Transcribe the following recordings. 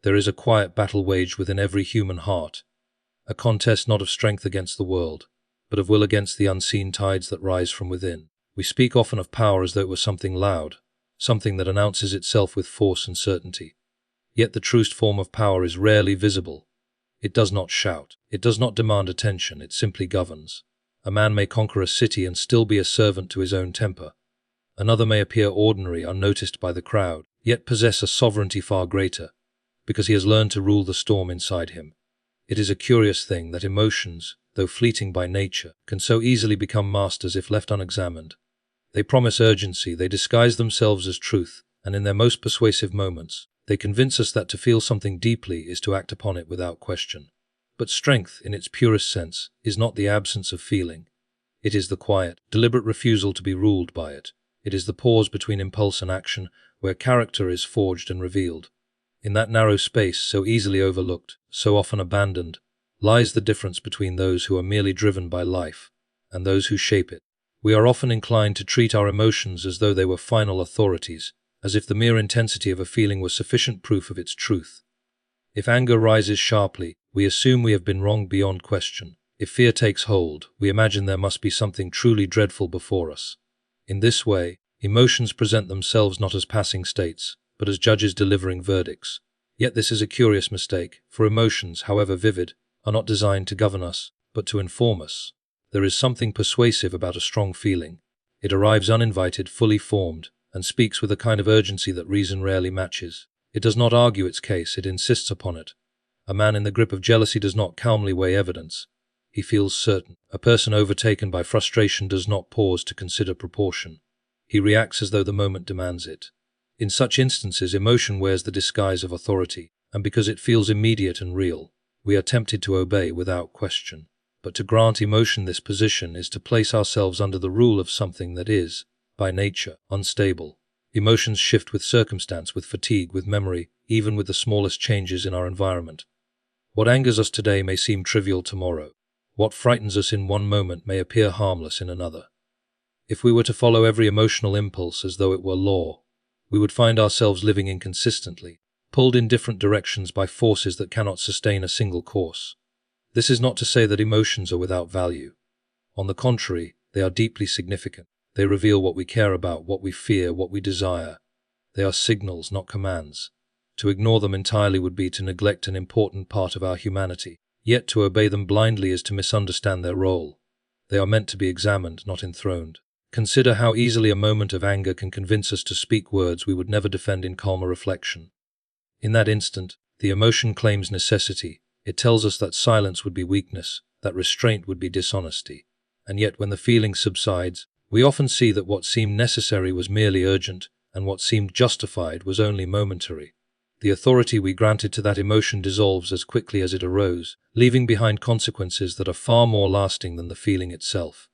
There is a quiet battle waged within every human heart, a contest not of strength against the world, but of will against the unseen tides that rise from within. We speak often of power as though it were something loud, something that announces itself with force and certainty. Yet the truest form of power is rarely visible. It does not shout. It does not demand attention. It simply governs. A man may conquer a city and still be a servant to his own temper. Another may appear ordinary, unnoticed by the crowd, yet possess a sovereignty far greater, because he has learned to rule the storm inside him. It is a curious thing that emotions, though fleeting by nature, can so easily become masters if left unexamined. They promise urgency, they disguise themselves as truth, and in their most persuasive moments, they convince us that to feel something deeply is to act upon it without question. But strength, in its purest sense, is not the absence of feeling. It is the quiet, deliberate refusal to be ruled by it. It is the pause between impulse and action, where character is forged and revealed. In that narrow space, so easily overlooked, so often abandoned, lies the difference between those who are merely driven by life and those who shape it. We are often inclined to treat our emotions as though they were final authorities, as if the mere intensity of a feeling were sufficient proof of its truth. If anger rises sharply, we assume we have been wronged beyond question. If fear takes hold, we imagine there must be something truly dreadful before us. In this way, emotions present themselves not as passing states, but as judges delivering verdicts. Yet this is a curious mistake, for emotions, however vivid, are not designed to govern us, but to inform us. There is something persuasive about a strong feeling. It arrives uninvited, fully formed, and speaks with a kind of urgency that reason rarely matches. It does not argue its case, it insists upon it. A man in the grip of jealousy does not calmly weigh evidence. He feels certain. A person overtaken by frustration does not pause to consider proportion. He reacts as though the moment demands it. In such instances, emotion wears the disguise of authority, and because it feels immediate and real, we are tempted to obey without question. But to grant emotion this position is to place ourselves under the rule of something that is, by nature, unstable. Emotions shift with circumstance, with fatigue, with memory, even with the smallest changes in our environment. What angers us today may seem trivial tomorrow. What frightens us in one moment may appear harmless in another. If we were to follow every emotional impulse as though it were law, we would find ourselves living inconsistently, pulled in different directions by forces that cannot sustain a single course. This is not to say that emotions are without value. On the contrary, they are deeply significant. They reveal what we care about, what we fear, what we desire. They are signals, not commands. To ignore them entirely would be to neglect an important part of our humanity. Yet to obey them blindly is to misunderstand their role. They are meant to be examined, not enthroned. Consider how easily a moment of anger can convince us to speak words we would never defend in calmer reflection. In that instant, the emotion claims necessity. It tells us that silence would be weakness, that restraint would be dishonesty. And yet when the feeling subsides, we often see that what seemed necessary was merely urgent, and what seemed justified was only momentary. The authority we granted to that emotion dissolves as quickly as it arose, leaving behind consequences that are far more lasting than the feeling itself.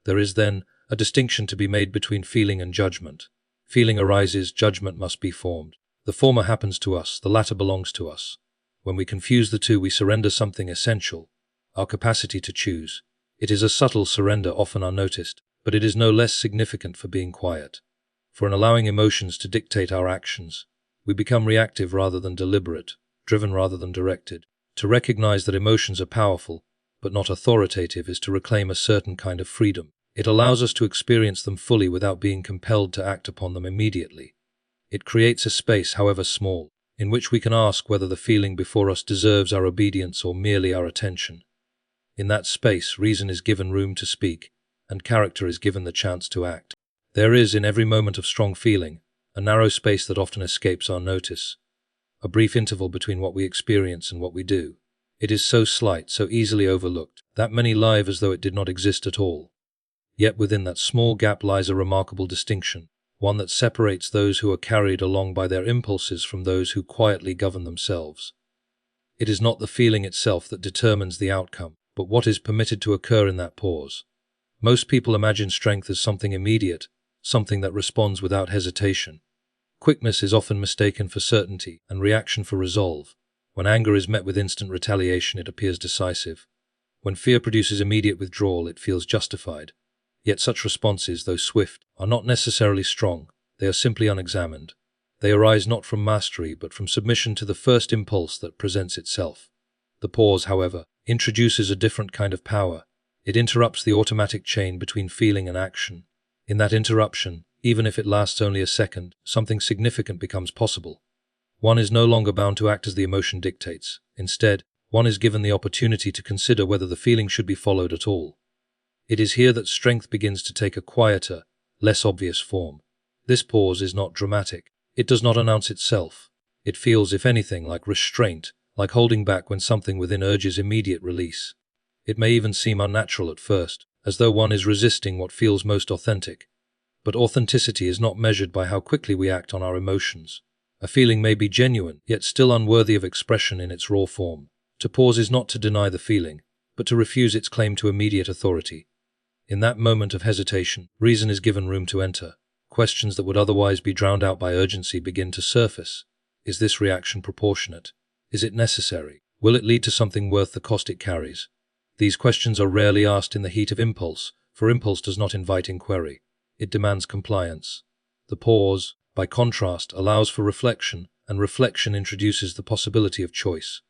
There is, then, a distinction to be made between feeling and judgment. Feeling arises, judgment must be formed. The former happens to us, the latter belongs to us. When we confuse the two, we surrender something essential, our capacity to choose. It is a subtle surrender, often unnoticed, but it is no less significant for being quiet. For in allowing emotions to dictate our actions, we become reactive rather than deliberate, driven rather than directed. To recognize that emotions are powerful, but not authoritative, is to reclaim a certain kind of freedom. It allows us to experience them fully without being compelled to act upon them immediately. It creates a space, however small, in which we can ask whether the feeling before us deserves our obedience or merely our attention. In that space, reason is given room to speak, and character is given the chance to act. There is, in every moment of strong feeling, a narrow space that often escapes our notice, a brief interval between what we experience and what we do. It is so slight, so easily overlooked, that many live as though it did not exist at all. Yet within that small gap lies a remarkable distinction, one that separates those who are carried along by their impulses from those who quietly govern themselves. It is not the feeling itself that determines the outcome, but what is permitted to occur in that pause. Most people imagine strength as something immediate, something that responds without hesitation. Quickness is often mistaken for certainty, and reaction for resolve. When anger is met with instant retaliation, it appears decisive. When fear produces immediate withdrawal, it feels justified. Yet such responses, though swift, are not necessarily strong. They are simply unexamined. They arise not from mastery, but from submission to the first impulse that presents itself. The pause, however, introduces a different kind of power. It interrupts the automatic chain between feeling and action. In that interruption, even if it lasts only a second, something significant becomes possible. One is no longer bound to act as the emotion dictates. Instead, one is given the opportunity to consider whether the feeling should be followed at all. It is here that strength begins to take a quieter, less obvious form. This pause is not dramatic. It does not announce itself. It feels, if anything, like restraint, like holding back when something within urges immediate release. It may even seem unnatural at first, as though one is resisting what feels most authentic. But authenticity is not measured by how quickly we act on our emotions. A feeling may be genuine, yet still unworthy of expression in its raw form. To pause is not to deny the feeling, but to refuse its claim to immediate authority. In that moment of hesitation, reason is given room to enter. Questions that would otherwise be drowned out by urgency begin to surface. Is this reaction proportionate? Is it necessary? Will it lead to something worth the cost it carries? These questions are rarely asked in the heat of impulse, for impulse does not invite inquiry. It demands compliance. The pause, by contrast, allows for reflection, and reflection introduces the possibility of choice.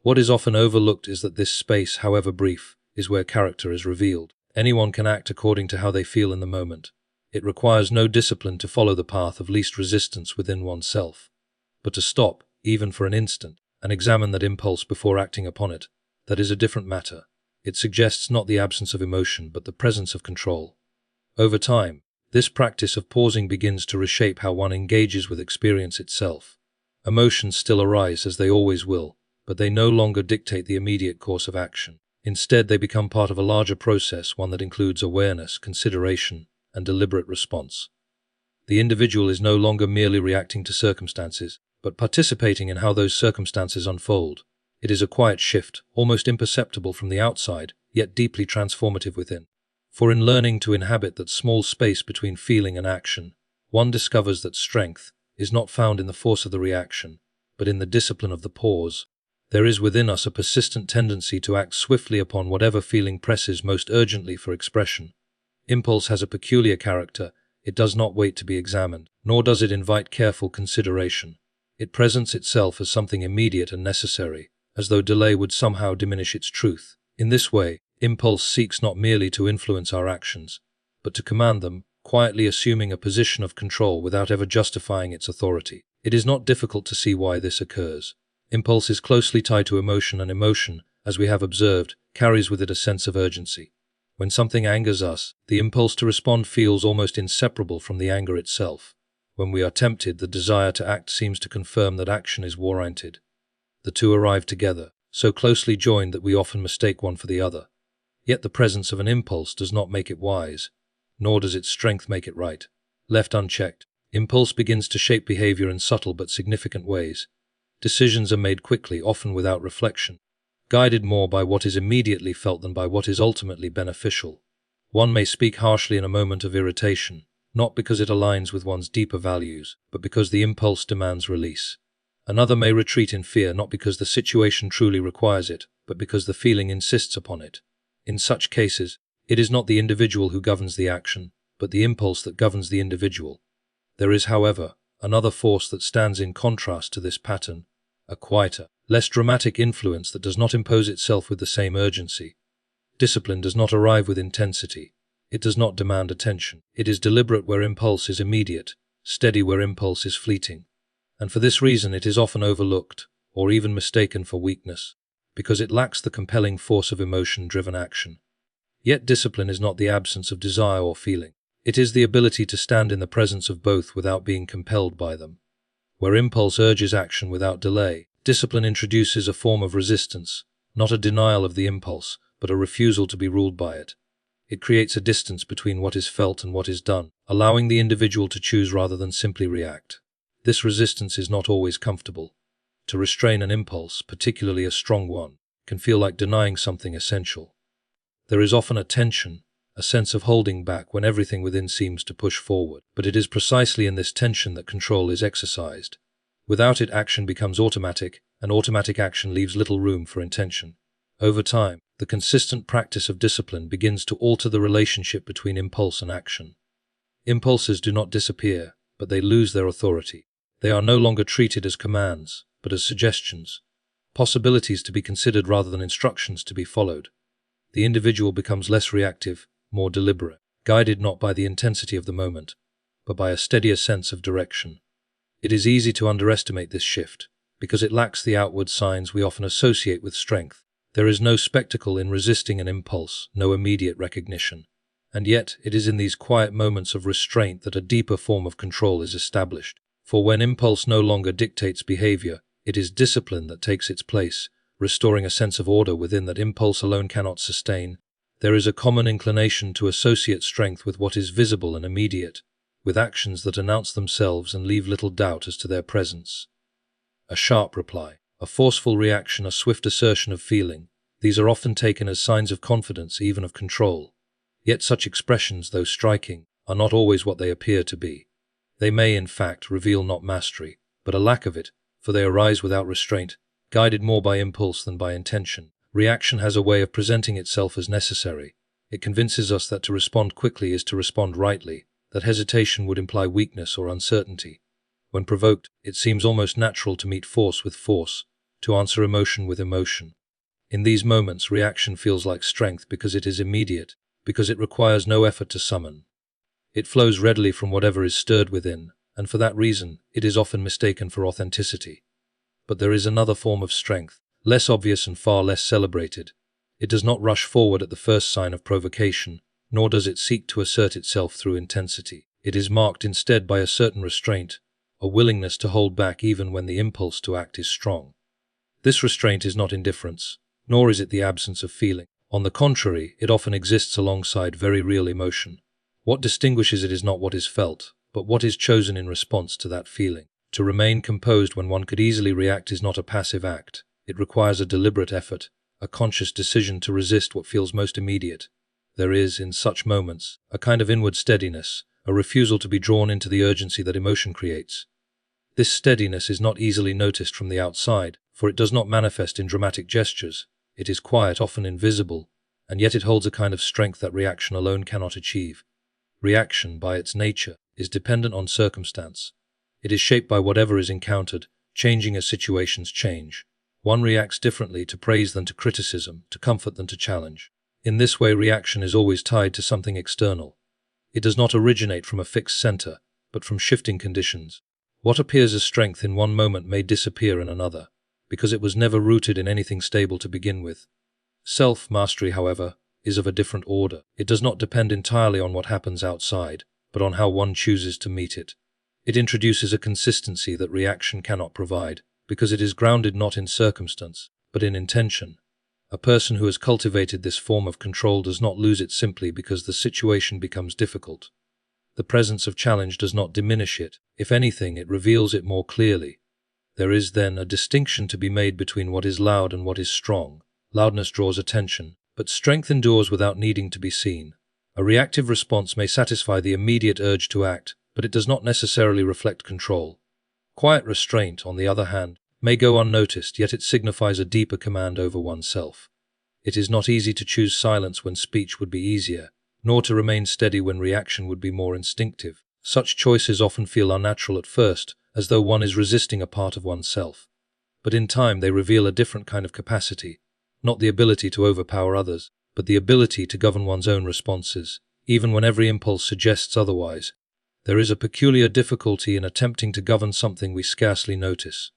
What is often overlooked is that this space, however brief, is where character is revealed. Anyone can act according to how they feel in the moment. It requires no discipline to follow the path of least resistance within oneself. But to stop, even for an instant, and examine that impulse before acting upon it, that is a different matter. It suggests not the absence of emotion, but the presence of control. Over time, this practice of pausing begins to reshape how one engages with experience itself. Emotions still arise, as they always will, but they no longer dictate the immediate course of action. Instead, they become part of a larger process, one that includes awareness, consideration, and deliberate response. The individual is no longer merely reacting to circumstances, but participating in how those circumstances unfold. It is a quiet shift, almost imperceptible from the outside, yet deeply transformative within. For in learning to inhabit that small space between feeling and action, one discovers that strength is not found in the force of the reaction, but in the discipline of the pause. There is within us a persistent tendency to act swiftly upon whatever feeling presses most urgently for expression. Impulse has a peculiar character. It does not wait to be examined, nor does it invite careful consideration. It presents itself as something immediate and necessary, as though delay would somehow diminish its truth. In this way, impulse seeks not merely to influence our actions, but to command them, quietly assuming a position of control without ever justifying its authority. It is not difficult to see why this occurs. Impulse is closely tied to emotion, and emotion, as we have observed, carries with it a sense of urgency. When something angers us, the impulse to respond feels almost inseparable from the anger itself. When we are tempted, the desire to act seems to confirm that action is warranted. The two arrive together, so closely joined that we often mistake one for the other. Yet the presence of an impulse does not make it wise, nor does its strength make it right. Left unchecked, impulse begins to shape behavior in subtle but significant ways. Decisions are made quickly, often without reflection, guided more by what is immediately felt than by what is ultimately beneficial. One may speak harshly in a moment of irritation, not because it aligns with one's deeper values, but because the impulse demands release. Another may retreat in fear, not because the situation truly requires it, but because the feeling insists upon it. In such cases, it is not the individual who governs the action, but the impulse that governs the individual. There is, however, another force that stands in contrast to this pattern, a quieter, less dramatic influence that does not impose itself with the same urgency. Discipline does not arrive with intensity. It does not demand attention. It is deliberate where impulse is immediate, steady where impulse is fleeting. And for this reason it is often overlooked, or even mistaken for weakness, because it lacks the compelling force of emotion-driven action. Yet discipline is not the absence of desire or feeling. It is the ability to stand in the presence of both without being compelled by them. Where impulse urges action without delay, discipline introduces a form of resistance, not a denial of the impulse, but a refusal to be ruled by it. It creates a distance between what is felt and what is done, allowing the individual to choose rather than simply react. This resistance is not always comfortable. To restrain an impulse, particularly a strong one, can feel like denying something essential. There is often a tension, a sense of holding back when everything within seems to push forward, but it is precisely in this tension that control is exercised. Without it, action becomes automatic, and automatic action leaves little room for intention. Over time, the consistent practice of discipline begins to alter the relationship between impulse and action. Impulses do not disappear, but they lose their authority. They are no longer treated as commands, but as suggestions, possibilities to be considered rather than instructions to be followed. The individual becomes less reactive, more deliberate, guided not by the intensity of the moment, but by a steadier sense of direction. It is easy to underestimate this shift, because it lacks the outward signs we often associate with strength. There is no spectacle in resisting an impulse, no immediate recognition. And yet, it is in these quiet moments of restraint that a deeper form of control is established. For when impulse no longer dictates behavior, it is discipline that takes its place, restoring a sense of order within that impulse alone cannot sustain. There is a common inclination to associate strength with what is visible and immediate, with actions that announce themselves and leave little doubt as to their presence. A sharp reply, a forceful reaction, a swift assertion of feeling, these are often taken as signs of confidence, even of control. Yet such expressions, though striking, are not always what they appear to be. They may, in fact, reveal not mastery, but a lack of it, for they arise without restraint, guided more by impulse than by intention. Reaction has a way of presenting itself as necessary. It convinces us that to respond quickly is to respond rightly, that hesitation would imply weakness or uncertainty. When provoked, it seems almost natural to meet force with force, to answer emotion with emotion. In these moments, reaction feels like strength because it is immediate, because it requires no effort to summon. It flows readily from whatever is stirred within, and for that reason, it is often mistaken for authenticity. But there is another form of strength, less obvious and far less celebrated. It does not rush forward at the first sign of provocation, nor does it seek to assert itself through intensity. It is marked instead by a certain restraint, a willingness to hold back even when the impulse to act is strong. This restraint is not indifference, nor is it the absence of feeling. On the contrary, it often exists alongside very real emotion. What distinguishes it is not what is felt, but what is chosen in response to that feeling. To remain composed when one could easily react is not a passive act. It requires a deliberate effort, a conscious decision to resist what feels most immediate. There is, in such moments, a kind of inward steadiness, a refusal to be drawn into the urgency that emotion creates. This steadiness is not easily noticed from the outside, for it does not manifest in dramatic gestures. It is quiet, often invisible, and yet it holds a kind of strength that reaction alone cannot achieve. Reaction, by its nature, is dependent on circumstance. It is shaped by whatever is encountered, changing as situations change. One reacts differently to praise than to criticism, to comfort than to challenge. In this way, reaction is always tied to something external. It does not originate from a fixed center, but from shifting conditions. What appears as strength in one moment may disappear in another, because it was never rooted in anything stable to begin with. Self-mastery, however, is of a different order. It does not depend entirely on what happens outside, but on how one chooses to meet it. It introduces a consistency that reaction cannot provide, because it is grounded not in circumstance, but in intention. A person who has cultivated this form of control does not lose it simply because the situation becomes difficult. The presence of challenge does not diminish it. If anything, it reveals it more clearly. There is, then, a distinction to be made between what is loud and what is strong. Loudness draws attention, but strength endures without needing to be seen. A reactive response may satisfy the immediate urge to act, but it does not necessarily reflect control. Quiet restraint, on the other hand, may go unnoticed, yet it signifies a deeper command over oneself. It is not easy to choose silence when speech would be easier, nor to remain steady when reaction would be more instinctive. Such choices often feel unnatural at first, as though one is resisting a part of oneself. But in time they reveal a different kind of capacity, not the ability to overpower others, but the ability to govern one's own responses, even when every impulse suggests otherwise. There is a peculiar difficulty in attempting to govern something we scarcely notice.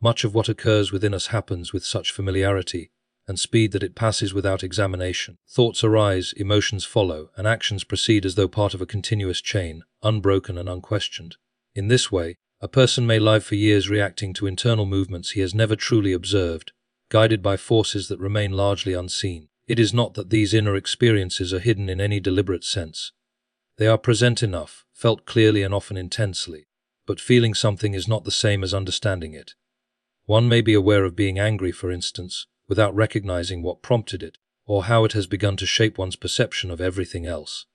Much of what occurs within us happens with such familiarity and speed that it passes without examination. Thoughts arise, emotions follow, and actions proceed as though part of a continuous chain, unbroken and unquestioned. In this way, a person may live for years reacting to internal movements he has never truly observed, guided by forces that remain largely unseen. It is not that these inner experiences are hidden in any deliberate sense. They are present enough, felt clearly and often intensely, but feeling something is not the same as understanding it. One may be aware of being angry, for instance, without recognizing what prompted it, or how it has begun to shape one's perception of everything else.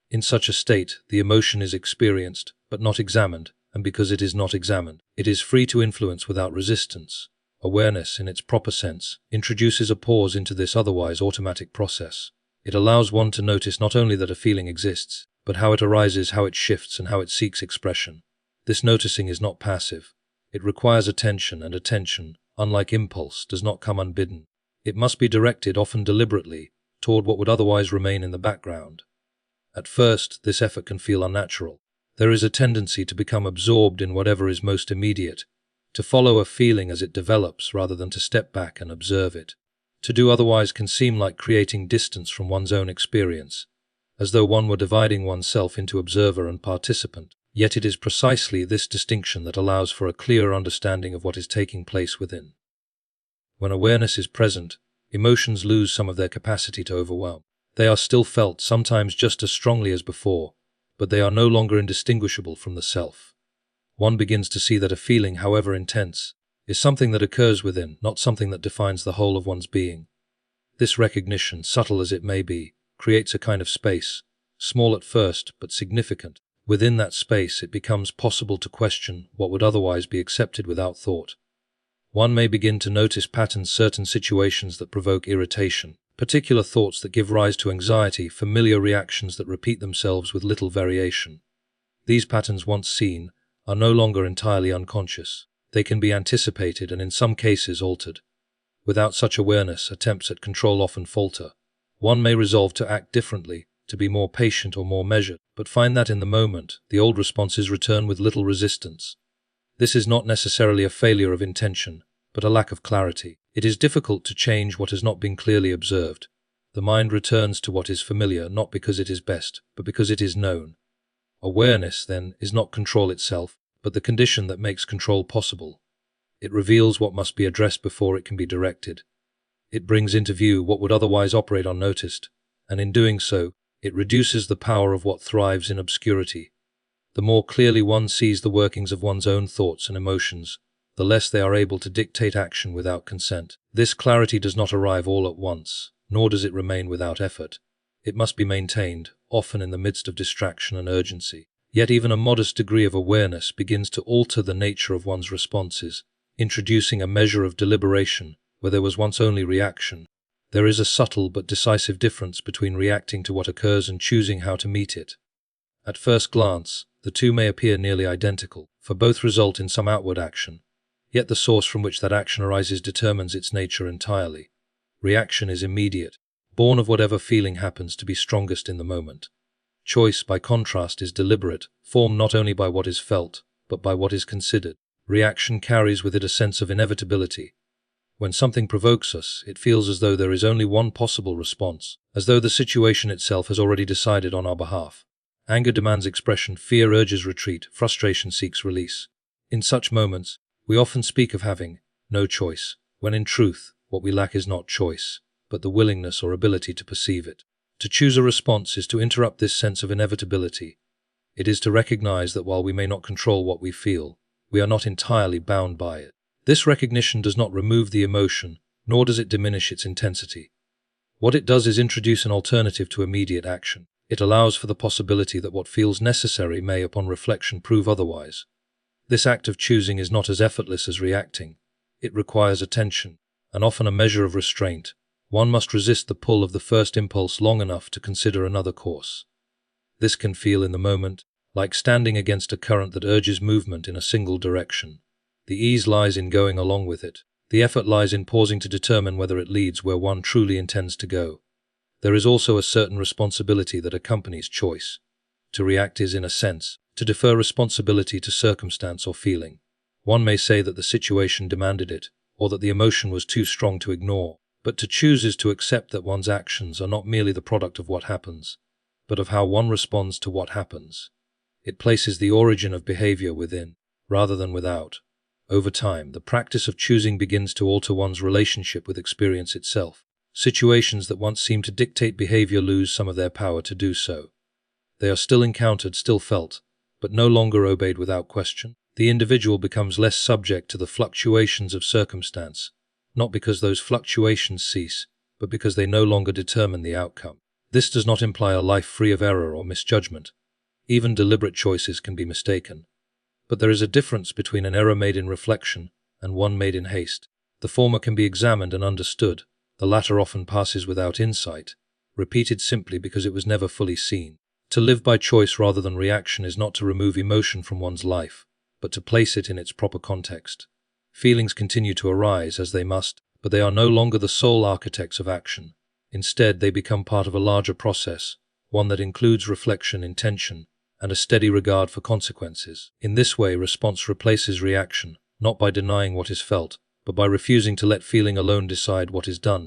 In such a state, the emotion is experienced, but not examined, and because it is not examined, it is free to influence without resistance. Awareness, in its proper sense, introduces a pause into this otherwise automatic process. It allows one to notice not only that a feeling exists, but how it arises, how it shifts, and how it seeks expression. This noticing is not passive. It requires attention, and attention, unlike impulse, does not come unbidden. It must be directed, often deliberately, toward what would otherwise remain in the background. At first, this effort can feel unnatural. There is a tendency to become absorbed in whatever is most immediate, to follow a feeling as it develops rather than to step back and observe it. To do otherwise can seem like creating distance from one's own experience, as though one were dividing oneself into observer and participant. Yet it is precisely this distinction that allows for a clearer understanding of what is taking place within. When awareness is present, emotions lose some of their capacity to overwhelm. They are still felt, sometimes just as strongly as before, but they are no longer indistinguishable from the self. One begins to see that a feeling, however intense, is something that occurs within, not something that defines the whole of one's being. This recognition, subtle as it may be, creates a kind of space, small at first, but significant. Within that space, it becomes possible to question what would otherwise be accepted without thought. One may begin to notice patterns, certain situations that provoke irritation, particular thoughts that give rise to anxiety, familiar reactions that repeat themselves with little variation. These patterns, once seen, are no longer entirely unconscious. They can be anticipated and in some cases altered. Without such awareness, attempts at control often falter. One may resolve to act differently, to be more patient or more measured, but find that in the moment, the old responses return with little resistance. This is not necessarily a failure of intention, but a lack of clarity. It is difficult to change what has not been clearly observed. The mind returns to what is familiar, not because it is best, but because it is known. Awareness, then, is not control itself, but the condition that makes control possible. It reveals what must be addressed before it can be directed. It brings into view what would otherwise operate unnoticed, and in doing so, it reduces the power of what thrives in obscurity. The more clearly one sees the workings of one's own thoughts and emotions, the less they are able to dictate action without consent. This clarity does not arrive all at once, nor does it remain without effort. It must be maintained, often in the midst of distraction and urgency. Yet even a modest degree of awareness begins to alter the nature of one's responses, introducing a measure of deliberation where there was once only reaction. There is a subtle but decisive difference between reacting to what occurs and choosing how to meet it. At first glance, the two may appear nearly identical, for both result in some outward action. Yet the source from which that action arises determines its nature entirely. Reaction is immediate, born of whatever feeling happens to be strongest in the moment. Choice, by contrast, is deliberate, formed not only by what is felt, but by what is considered. Reaction carries with it a sense of inevitability. When something provokes us, it feels as though there is only one possible response, as though the situation itself has already decided on our behalf. Anger demands expression, fear urges retreat, frustration seeks release. In such moments, we often speak of having no choice, when in truth, what we lack is not choice, but the willingness or ability to perceive it. To choose a response is to interrupt this sense of inevitability. It is to recognize that while we may not control what we feel, we are not entirely bound by it. This recognition does not remove the emotion, nor does it diminish its intensity. What it does is introduce an alternative to immediate action. It allows for the possibility that what feels necessary may, upon reflection, prove otherwise. This act of choosing is not as effortless as reacting. It requires attention, and often a measure of restraint. One must resist the pull of the first impulse long enough to consider another course. This can feel in the moment like standing against a current that urges movement in a single direction. The ease lies in going along with it. The effort lies in pausing to determine whether it leads where one truly intends to go. There is also a certain responsibility that accompanies choice. To react is, in a sense, to defer responsibility to circumstance or feeling. One may say that the situation demanded it, or that the emotion was too strong to ignore. But to choose is to accept that one's actions are not merely the product of what happens, but of how one responds to what happens. It places the origin of behavior within, rather than without. Over time, the practice of choosing begins to alter one's relationship with experience itself. Situations that once seemed to dictate behavior lose some of their power to do so. They are still encountered, still felt, but no longer obeyed without question. The individual becomes less subject to the fluctuations of circumstance, not because those fluctuations cease, but because they no longer determine the outcome. This does not imply a life free of error or misjudgment. Even deliberate choices can be mistaken. But there is a difference between an error made in reflection and one made in haste. The former can be examined and understood. The latter often passes without insight, repeated simply because it was never fully seen. To live by choice rather than reaction is not to remove emotion from one's life, but to place it in its proper context. Feelings continue to arise, as they must, but they are no longer the sole architects of action. Instead, they become part of a larger process, one that includes reflection, intention, and a steady regard for consequences. In this way, response replaces reaction, not by denying what is felt, but by refusing to let feeling alone decide what is done.